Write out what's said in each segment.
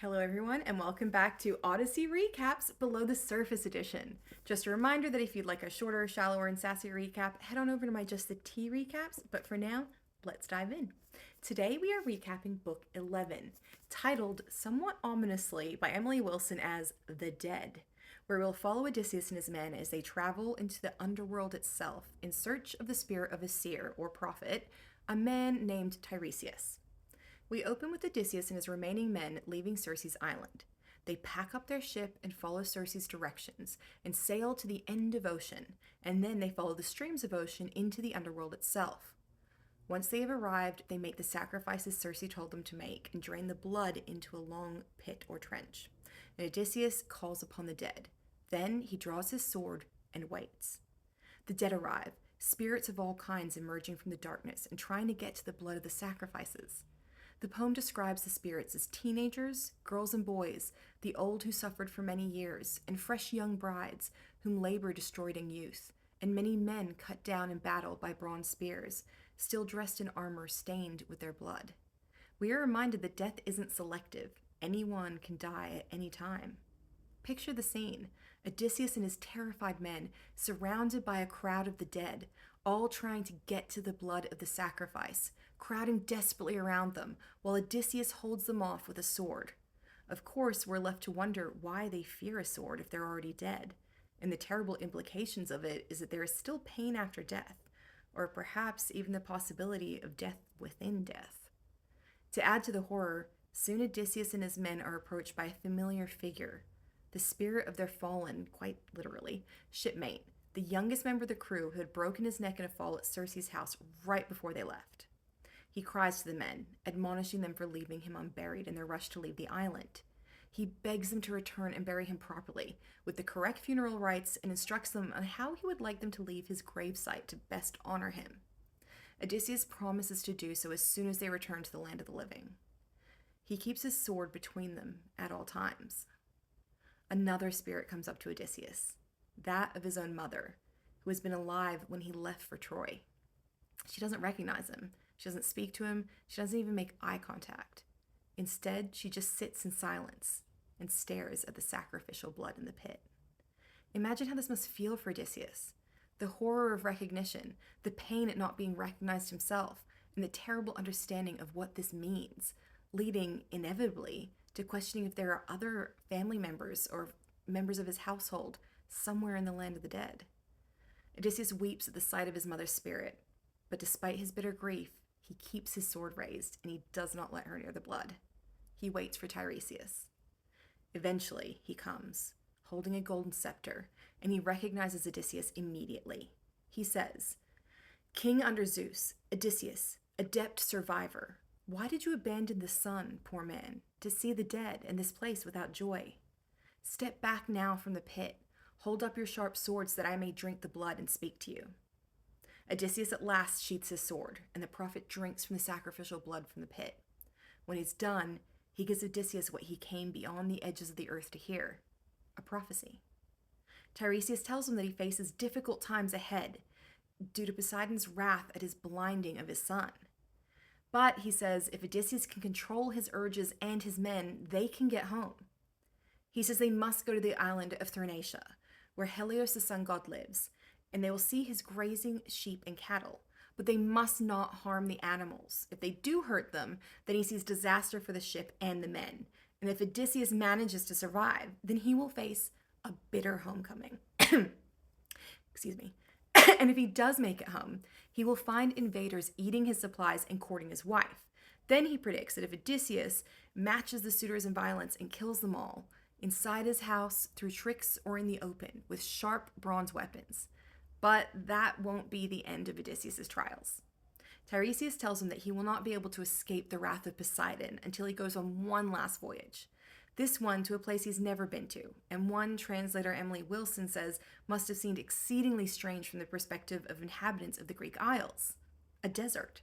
Hello, everyone, and welcome back to Odyssey Recaps Below the Surface Edition. Just a reminder that if you'd like a shorter, shallower, and sassy recap, head on over to my Just the Tea recaps. But for now, let's dive in. Today we are recapping Book 11, titled somewhat ominously by Emily Wilson as The Dead, where we'll follow Odysseus and his men as they travel into the underworld itself in search of the spirit of a seer or prophet, a man named Tiresias. We open with Odysseus and his remaining men leaving Circe's island. They pack up their ship and follow Circe's directions and sail to the end of ocean, and then they follow the streams of ocean into the underworld itself. Once they have arrived, they make the sacrifices Circe told them to make and drain the blood into a long pit or trench. And Odysseus calls upon the dead. Then he draws his sword and waits. The dead arrive, spirits of all kinds emerging from the darkness and trying to get to the blood of the sacrifices. The poem describes the spirits as teenagers, girls and boys, the old who suffered for many years, and fresh young brides whom labor destroyed in youth, and many men cut down in battle by bronze spears, still dressed in armor stained with their blood. We are reminded that death isn't selective. Anyone can die at any time. Picture the scene. Odysseus and his terrified men, surrounded by a crowd of the dead, all trying to get to the blood of the sacrifice, crowding desperately around them, while Odysseus holds them off with a sword. Of course, we're left to wonder why they fear a sword if they're already dead, and the terrible implications of it is that there is still pain after death, or perhaps even the possibility of death within death. To add to the horror, soon Odysseus and his men are approached by a familiar figure, the spirit of their fallen, quite literally, shipmate, the youngest member of the crew who had broken his neck in a fall at Circe's house right before they left. He cries to the men, admonishing them for leaving him unburied in their rush to leave the island. He begs them to return and bury him properly, with the correct funeral rites, and instructs them on how he would like them to leave his gravesite to best honor him. Odysseus promises to do so as soon as they return to the land of the living. He keeps his sword between them at all times. Another spirit comes up to Odysseus, that of his own mother, who has been alive when he left for Troy. She doesn't recognize him. She doesn't speak to him. She doesn't even make eye contact. Instead, she just sits in silence and stares at the sacrificial blood in the pit. Imagine how this must feel for Odysseus. The horror of recognition, the pain at not being recognized himself, and the terrible understanding of what this means, leading, inevitably, to questioning if there are other family members or members of his household somewhere in the land of the dead. Odysseus weeps at the sight of his mother's spirit, but despite his bitter grief, he keeps his sword raised and he does not let her near the blood. He waits for Tiresias. Eventually, he comes, holding a golden scepter, and he recognizes Odysseus immediately. He says, "King under Zeus, Odysseus, adept survivor, why did you abandon the sun, poor man, to see the dead and this place without joy? Step back now from the pit. Hold up your sharp swords that I may drink the blood and speak to you." Odysseus at last sheaths his sword, and the prophet drinks from the sacrificial blood from the pit. When he's done, he gives Odysseus what he came beyond the edges of the earth to hear, a prophecy. Tiresias tells him that he faces difficult times ahead due to Poseidon's wrath at his blinding of his son. But, he says, if Odysseus can control his urges and his men, they can get home. He says they must go to the island of Thrinacia, where Helios the sun god lives, and they will see his grazing sheep and cattle, but they must not harm the animals. If they do hurt them, then he sees disaster for the ship and the men. And if Odysseus manages to survive, then he will face a bitter homecoming. Excuse me. And if he does make it home, he will find invaders eating his supplies and courting his wife. Then he predicts that if Odysseus matches the suitors in violence and kills them all, inside his house, through tricks, or in the open, with sharp bronze weapons. But that won't be the end of Odysseus' trials. Tiresias tells him that he will not be able to escape the wrath of Poseidon until he goes on one last voyage. This one to a place he's never been to, and one translator Emily Wilson says must have seemed exceedingly strange from the perspective of inhabitants of the Greek Isles, a desert.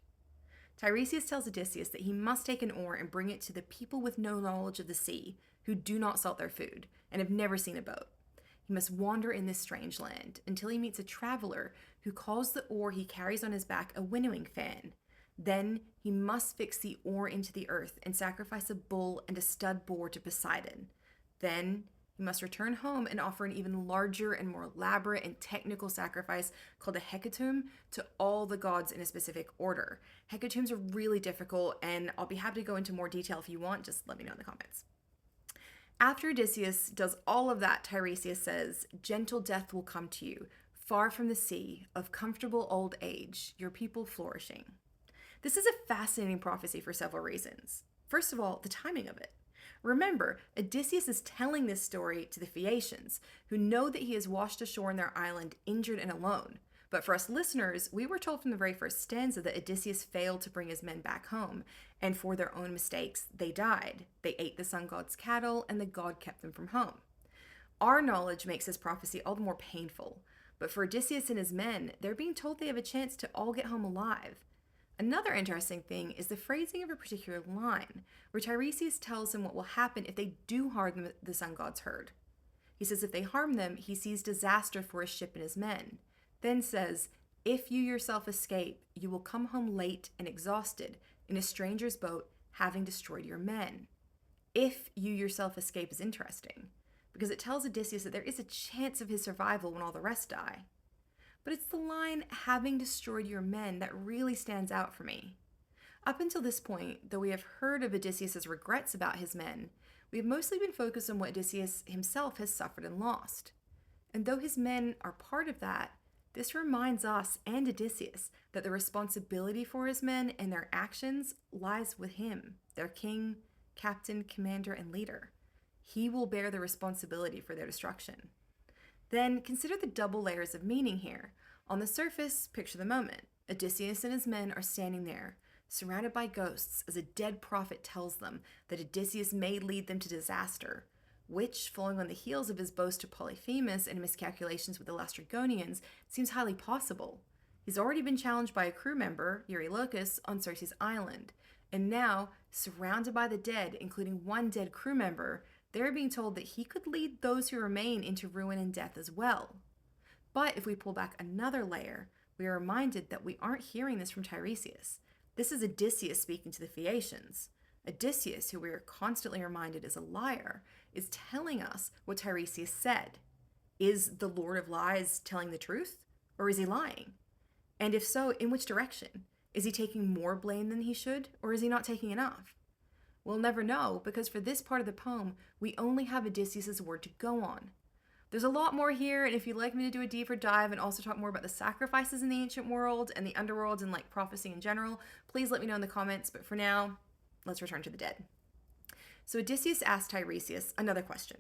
Tiresias tells Odysseus that he must take an oar and bring it to the people with no knowledge of the sea, who do not salt their food, and have never seen a boat. He must wander in this strange land until he meets a traveler who calls the oar he carries on his back a winnowing fan, Then he must fix the ore into the earth and sacrifice a bull and a stud boar to Poseidon. Then he must return home and offer an even larger and more elaborate and technical sacrifice called a hecatomb to all the gods in a specific order. Hecatombs are really difficult, and I'll be happy to go into more detail if you want. Just let me know in the comments. After Odysseus does all of that, Tiresias says, "Gentle death will come to you, far from the sea, of comfortable old age, your people flourishing." This is a fascinating prophecy for several reasons. First of all, the timing of it. Remember, Odysseus is telling this story to the Phaeacians, who know that he is washed ashore in their island, injured and alone. But for us listeners, we were told from the very first stanza that Odysseus failed to bring his men back home, and for their own mistakes, they died. They ate the sun god's cattle, and the god kept them from home. Our knowledge makes this prophecy all the more painful, but for Odysseus and his men, they're being told they have a chance to all get home alive. Another interesting thing is the phrasing of a particular line, where Tiresias tells them what will happen if they do harm the sun god's herd. He says if they harm them, he sees disaster for his ship and his men. Then says, "If you yourself escape, you will come home late and exhausted in a stranger's boat, having destroyed your men." If you yourself escape is interesting, because it tells Odysseus that there is a chance of his survival when all the rest die. But it's the line, "having destroyed your men," that really stands out for me. Up until this point, though we have heard of Odysseus' regrets about his men, we have mostly been focused on what Odysseus himself has suffered and lost. And though his men are part of that, this reminds us and Odysseus that the responsibility for his men and their actions lies with him, their king, captain, commander, and leader. He will bear the responsibility for their destruction. Then consider the double layers of meaning here. On the surface, picture the moment. Odysseus and his men are standing there, surrounded by ghosts, as a dead prophet tells them that Odysseus may lead them to disaster, which, following on the heels of his boast to Polyphemus and miscalculations with the Laestrygonians, seems highly possible. He's already been challenged by a crew member, Eurylochus, on Circe's island, and now, surrounded by the dead, including one dead crew member, they're being told that he could lead those who remain into ruin and death as well. But if we pull back another layer, we are reminded that we aren't hearing this from Tiresias. This is Odysseus speaking to the Phaeacians. Odysseus, who we are constantly reminded is a liar, is telling us what Tiresias said. Is the Lord of Lies telling the truth, or is he lying? And if so, in which direction? Is he taking more blame than he should, or is he not taking enough? We'll never know, because for this part of the poem, we only have Odysseus' word to go on. There's a lot more here, and if you'd like me to do a deeper dive and also talk more about the sacrifices in the ancient world and the underworld and like prophecy in general, please let me know in the comments. But for now, let's return to the dead. So Odysseus asked Tiresias another question.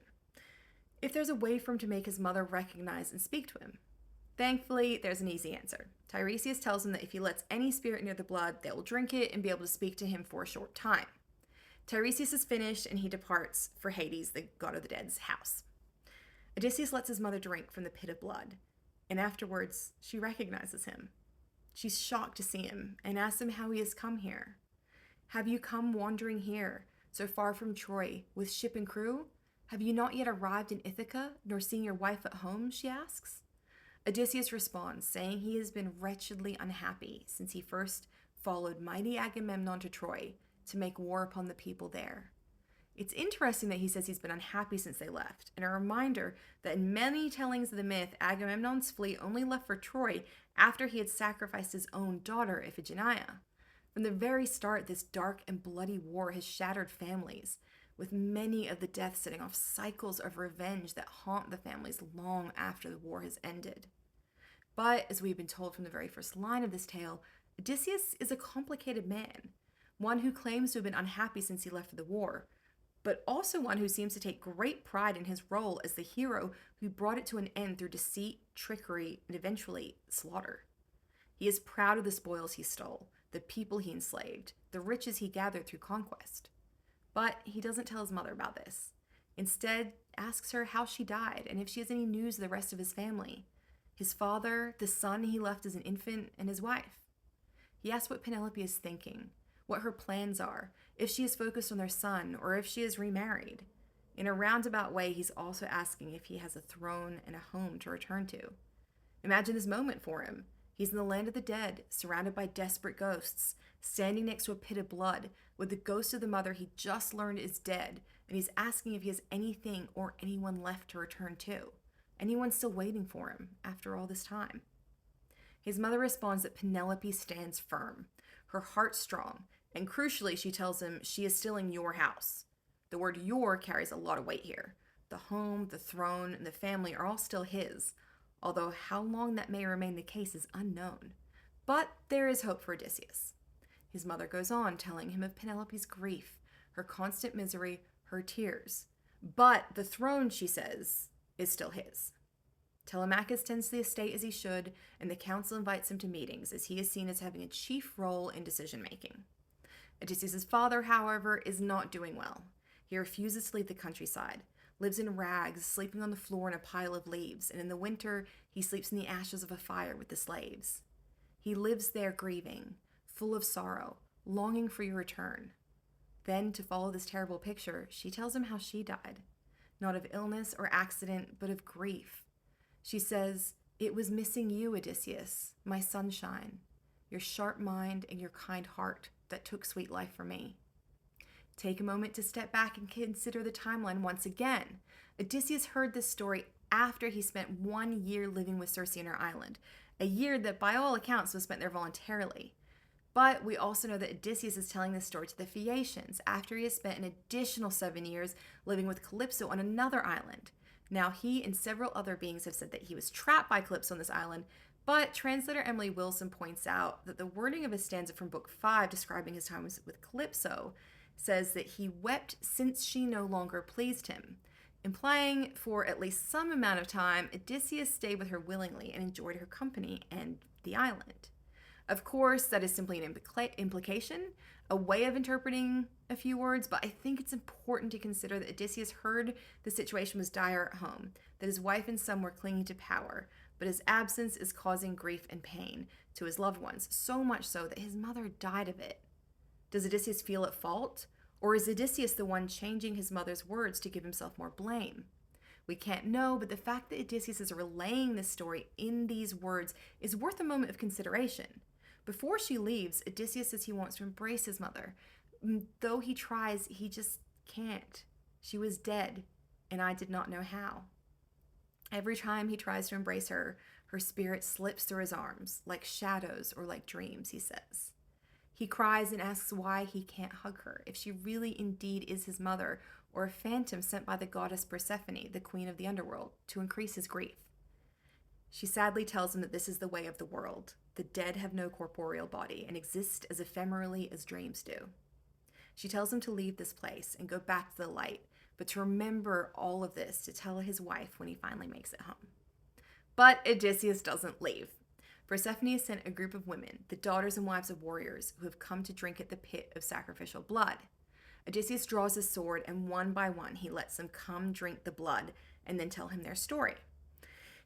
If there's a way for him to make his mother recognize and speak to him. Thankfully, there's an easy answer. Tiresias tells him that if he lets any spirit near the blood, they will drink it and be able to speak to him for a short time. Tiresias is finished and he departs for Hades, the god of the dead's house. Odysseus lets his mother drink from the pit of blood, and afterwards she recognizes him. She's shocked to see him and asks him how he has come here. "Have you come wandering here, so far from Troy, with ship and crew? Have you not yet arrived in Ithaca, nor seen your wife at home?" she asks. Odysseus responds, saying he has been wretchedly unhappy since he first followed mighty Agamemnon to Troy to make war upon the people there. It's interesting that he says he's been unhappy since they left, and a reminder that in many tellings of the myth, Agamemnon's fleet only left for Troy after he had sacrificed his own daughter, Iphigenia. From the very start, this dark and bloody war has shattered families, with many of the deaths setting off cycles of revenge that haunt the families long after the war has ended. But, as we've been told from the very first line of this tale, Odysseus is a complicated man, one who claims to have been unhappy since he left for the war, but also one who seems to take great pride in his role as the hero who brought it to an end through deceit, trickery, and eventually slaughter. He is proud of the spoils he stole, the people he enslaved, the riches he gathered through conquest. But he doesn't tell his mother about this. Instead, asks her how she died and if she has any news of the rest of his family. His father, the son he left as an infant, and his wife. He asks what Penelope is thinking, what her plans are, if she is focused on their son, or if she is remarried. In a roundabout way, he's also asking if he has a throne and a home to return to. Imagine this moment for him. He's in the land of the dead, surrounded by desperate ghosts, standing next to a pit of blood with the ghost of the mother he just learned is dead, and he's asking if he has anything or anyone left to return to. Anyone still waiting for him after all this time? His mother responds that Penelope stands firm, her heart strong, and crucially, she tells him she is still in your house. The word your carries a lot of weight here. The home, the throne, and the family are all still his, although how long that may remain the case is unknown. But there is hope for Odysseus. His mother goes on, telling him of Penelope's grief, her constant misery, her tears. But the throne, she says, is still his. Telemachus tends to the estate as he should, and the council invites him to meetings, as he is seen as having a chief role in decision-making. Odysseus' father, however, is not doing well. He refuses to leave the countryside, lives in rags, sleeping on the floor in a pile of leaves, and in the winter, he sleeps in the ashes of a fire with the slaves. He lives there grieving, full of sorrow, longing for your return. Then, to follow this terrible picture, she tells him how she died. Not of illness or accident, but of grief. She says, "It was missing you, Odysseus, my sunshine, your sharp mind and your kind heart that took sweet life from me." Take a moment to step back and consider the timeline once again. Odysseus heard this story after he spent 1 year living with Circe in her island, a year that by all accounts was spent there voluntarily. But we also know that Odysseus is telling this story to the Phaeacians after he has spent an additional 7 years living with Calypso on another island. Now, he and several other beings have said that he was trapped by Calypso on this island, but translator Emily Wilson points out that the wording of a stanza from Book 5 describing his time with Calypso says that he wept since she no longer pleased him, implying for at least some amount of time, Odysseus stayed with her willingly and enjoyed her company and the island. Of course, that is simply an implication, a way of interpreting a few words, but I think it's important to consider that Odysseus heard the situation was dire at home, that his wife and son were clinging to power, but his absence is causing grief and pain to his loved ones, so much so that his mother died of it. Does Odysseus feel at fault? Or is Odysseus the one changing his mother's words to give himself more blame? We can't know, but the fact that Odysseus is relaying this story in these words is worth a moment of consideration. Before she leaves, Odysseus says he wants to embrace his mother. Though he tries, he just can't. She was dead, and I did not know how. Every time he tries to embrace her, her spirit slips through his arms, like shadows or like dreams, he says. He cries and asks why he can't hug her, if she really indeed is his mother, or a phantom sent by the goddess Persephone, the queen of the underworld, to increase his grief. She sadly tells him that this is the way of the world. The dead have no corporeal body and exist as ephemerally as dreams do. She tells him to leave this place and go back to the light, but to remember all of this to tell his wife when he finally makes it home. But Odysseus doesn't leave. Persephone has sent a group of women, the daughters and wives of warriors, who have come to drink at the pit of sacrificial blood. Odysseus draws his sword, and one by one he lets them come drink the blood and then tell him their story.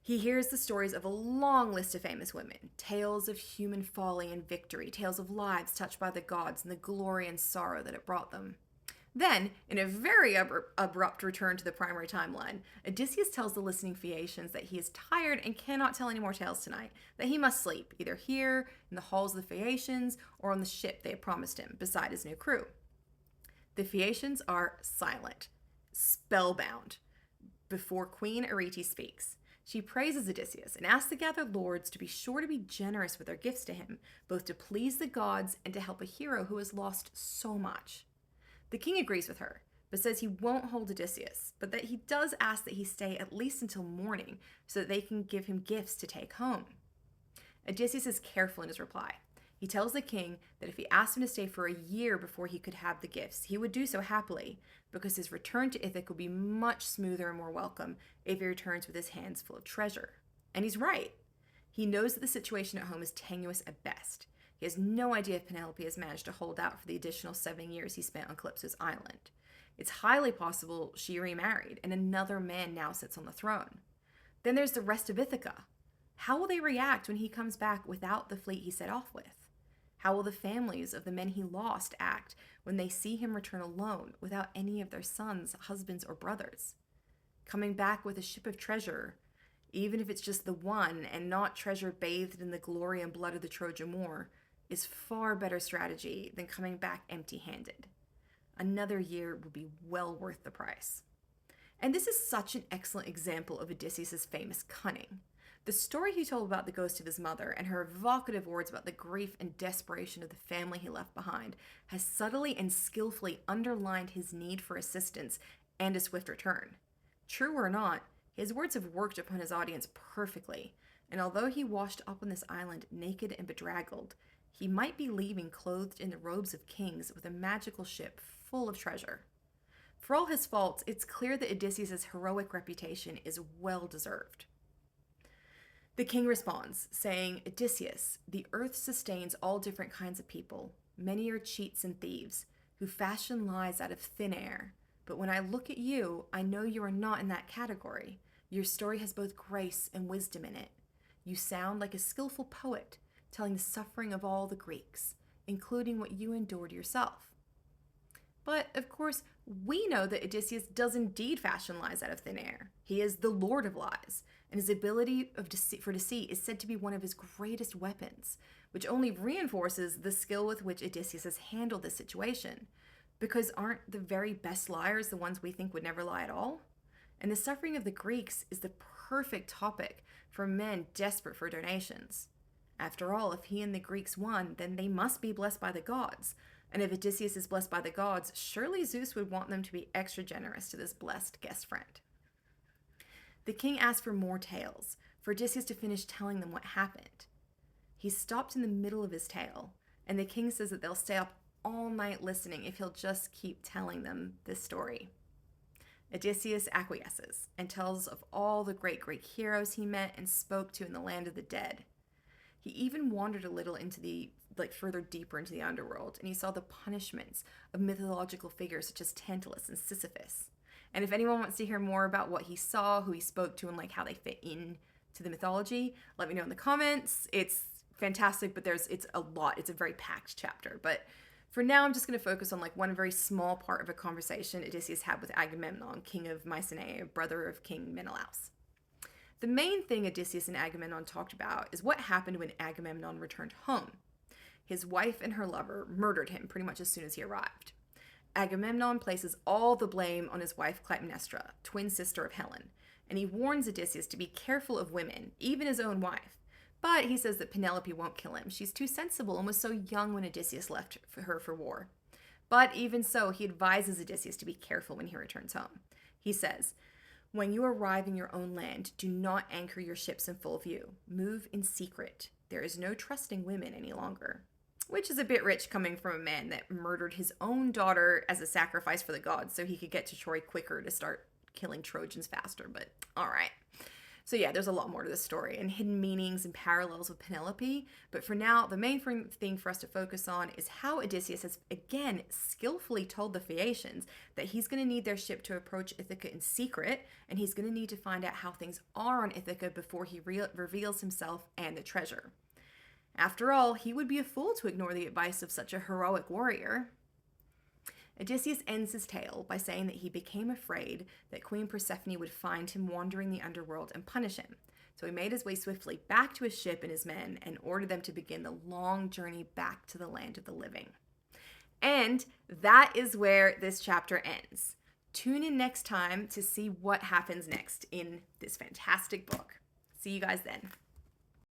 He hears the stories of a long list of famous women, tales of human folly and victory, tales of lives touched by the gods and the glory and sorrow that it brought them. Then, in a very abrupt return to the primary timeline, Odysseus tells the listening Phaeacians that he is tired and cannot tell any more tales tonight, that he must sleep, either here, in the halls of the Phaeacians, or on the ship they had promised him, beside his new crew. The Phaeacians are silent, spellbound, before Queen Arete speaks. She praises Odysseus and asks the gathered lords to be sure to be generous with their gifts to him, both to please the gods and to help a hero who has lost so much. The king agrees with her, but says he won't hold Odysseus, but that he does ask that he stay at least until morning so that they can give him gifts to take home. Odysseus is careful in his reply. He tells the king that if he asked him to stay for a year before he could have the gifts, he would do so happily, because his return to Ithaca would be much smoother and more welcome if he returns with his hands full of treasure. And he's right. He knows that the situation at home is tenuous at best. He has no idea if Penelope has managed to hold out for the additional 7 years he spent on Calypso's island. It's highly possible she remarried, and another man now sits on the throne. Then there's the rest of Ithaca. How will they react when he comes back without the fleet he set off with? How will the families of the men he lost act when they see him return alone without any of their sons, husbands, or brothers? Coming back with a ship of treasure even if it's just the one and not treasure bathed in the glory and blood of the Trojan War, is far better strategy than coming back empty-handed. Another year would be well worth the price. And this is such an excellent example of Odysseus' famous cunning. The story he told about the ghost of his mother and her evocative words about the grief and desperation of the family he left behind has subtly and skillfully underlined his need for assistance and a swift return. True or not, his words have worked upon his audience perfectly, and although he washed up on this island naked and bedraggled, he might be leaving clothed in the robes of kings with a magical ship full of treasure. For all his faults, it's clear that Odysseus' heroic reputation is well deserved. The king responds, saying, "Odysseus, the earth sustains all different kinds of people. Many are cheats and thieves, who fashion lies out of thin air. But when I look at you, I know you are not in that category. Your story has both grace and wisdom in it. You sound like a skillful poet, telling the suffering of all the Greeks, including what you endured yourself." But, of course, we know that Odysseus does indeed fashion lies out of thin air. He is the lord of lies, and his ability for deceit is said to be one of his greatest weapons, which only reinforces the skill with which Odysseus has handled this situation. Because aren't the very best liars the ones we think would never lie at all? And the suffering of the Greeks is the perfect topic for men desperate for donations. After all, if he and the Greeks won, then they must be blessed by the gods. And if Odysseus is blessed by the gods, surely Zeus would want them to be extra generous to this blessed guest friend. The king asked for more tales, for Odysseus to finish telling them what happened. He stopped in the middle of his tale, and the king says that they'll stay up all night listening if he'll just keep telling them this story. Odysseus acquiesces and tells of all the great Greek heroes he met and spoke to in the land of the dead. He even wandered a little into further deeper into the underworld, and he saw the punishments of mythological figures such as Tantalus and Sisyphus. And if anyone wants to hear more about what he saw, who he spoke to, and how they fit in to the mythology, let me know in the comments. It's fantastic, but it's a lot. It's a very packed chapter. But for now, I'm just going to focus on one very small part of a conversation Odysseus had with Agamemnon, king of Mycenae, brother of King Menelaus. The main thing Odysseus and Agamemnon talked about is what happened when Agamemnon returned home. His wife and her lover murdered him pretty much as soon as he arrived. Agamemnon places all the blame on his wife Clytemnestra, twin sister of Helen, and he warns Odysseus to be careful of women, even his own wife. But he says that Penelope won't kill him. She's too sensible and was so young when Odysseus left her for war. But even so, he advises Odysseus to be careful when he returns home. He says, "When you arrive in your own land, do not anchor your ships in full view. Move in secret. There is no trusting women any longer." Which is a bit rich coming from a man that murdered his own daughter as a sacrifice for the gods so he could get to Troy quicker to start killing Trojans faster, but alright. So yeah, there's a lot more to this story and hidden meanings and parallels with Penelope, but for now, the main thing for us to focus on is how Odysseus has, again, skillfully told the Phaeacians that he's going to need their ship to approach Ithaca in secret, and he's going to need to find out how things are on Ithaca before he reveals himself and the treasure. After all, he would be a fool to ignore the advice of such a heroic warrior. Odysseus ends his tale by saying that he became afraid that Queen Persephone would find him wandering the underworld and punish him. So he made his way swiftly back to his ship and his men and ordered them to begin the long journey back to the land of the living. And that is where this chapter ends. Tune in next time to see what happens next in this fantastic book. See you guys then.